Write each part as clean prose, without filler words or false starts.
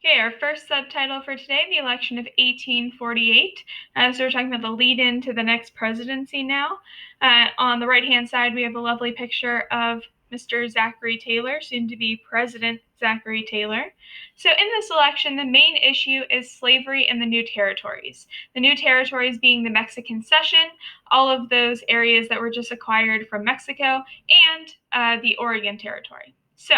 Okay, our first subtitle for today, the election of 1848. So we're talking about the lead-in to the next presidency now. On the right-hand side, we have a lovely picture of Mr. Zachary Taylor, soon to be President Zachary Taylor. So in this election, the main issue is slavery in the new territories. The new territories being the Mexican Cession, all of those areas that were just acquired from Mexico, and the Oregon Territory. So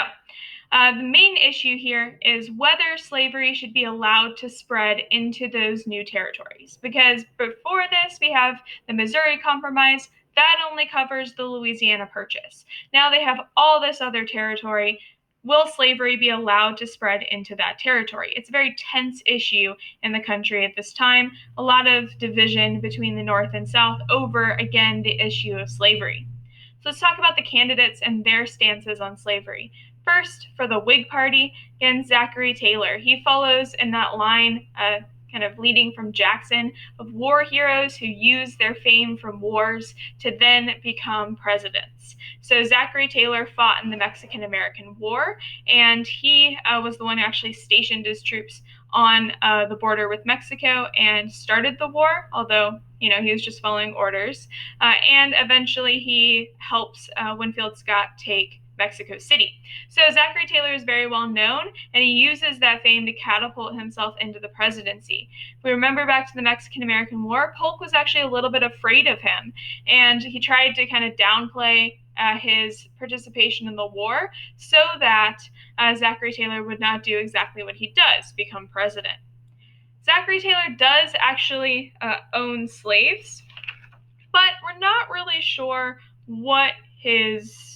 the main issue here is whether slavery should be allowed to spread into those new territories. Because before this, we have the Missouri Compromise. That only covers the Louisiana Purchase. Now they have all this other territory. Will slavery be allowed to spread into that territory? It's a very tense issue in the country at this time. A lot of division between the North and South over, again, the issue of slavery. So let's talk about the candidates and their stances on slavery. First, for the Whig Party, again, Zachary Taylor. He follows in that line, kind of leading from Jackson, of war heroes who use their fame from wars to then become presidents. So Zachary Taylor fought in the Mexican-American War, and he was the one who actually stationed his troops on the border with Mexico and started the war, although he was just following orders. And eventually he helps Winfield Scott take Mexico City. So Zachary Taylor is very well known, and he uses that fame to catapult himself into the presidency. If we remember back to the Mexican-American War, Polk was actually a little bit afraid of him, and he tried to kind of downplay his participation in the war so that Zachary Taylor would not do exactly what he does, become president. Zachary Taylor does actually own slaves, but we're not really sure what his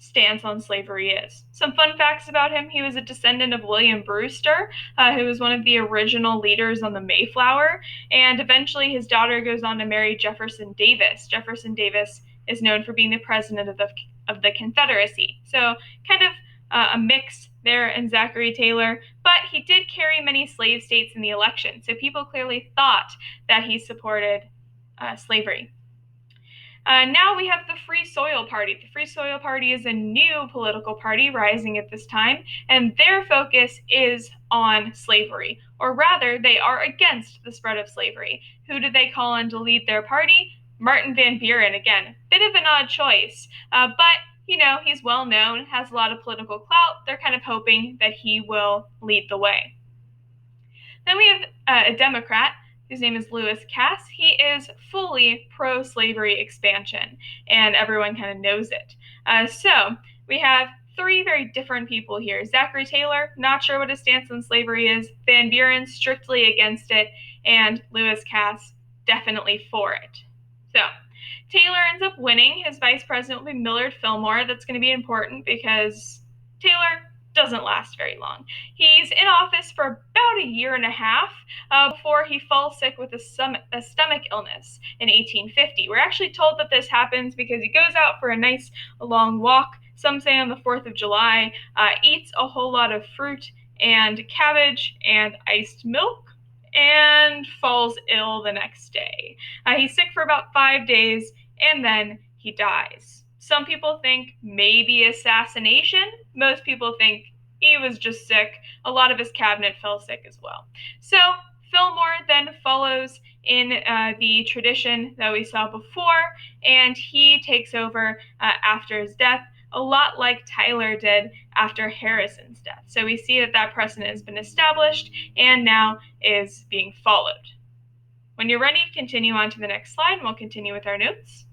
stance on slavery is. Some fun facts about him: he was a descendant of William Brewster, who was one of the original leaders on the Mayflower, and eventually his daughter goes on to marry Jefferson Davis. Jefferson Davis is known for being the president of the Confederacy. So kind of a mix there in Zachary Taylor, but he did carry many slave states in the election, so people clearly thought that he supported slavery. Now we have the Free Soil Party. The Free Soil Party is a new political party rising at this time, and their focus is on slavery, or rather, they are against the spread of slavery. Who did they call on to lead their party? Martin Van Buren. Again, bit of an odd choice, but he's well known, has a lot of political clout. They're kind of hoping that he will lead the way. Then we have a Democrat whose name is Lewis Cass. He is fully pro-slavery expansion, and everyone kind of knows it. So we have three very different people here. Zachary Taylor, not sure what his stance on slavery is. Van Buren, strictly against it. And Lewis Cass, definitely for it. So Taylor ends up winning. His vice president will be Millard Fillmore. That's going to be important because Taylor doesn't last very long. He's in office for about a year and a half before he falls sick with a stomach illness in 1850. We're actually told that this happens because he goes out for a nice long walk, some say on the 4th of July, eats a whole lot of fruit and cabbage and iced milk, and falls ill the next day. He's sick for about 5 days, and then he dies. Some people think maybe assassination. Most people think he was just sick. A lot of his cabinet fell sick as well. So Fillmore then follows in the tradition that we saw before, and he takes over after his death, a lot like Tyler did after Harrison's death. So we see that precedent has been established and now is being followed. When you're ready, continue on to the next slide, and we'll continue with our notes.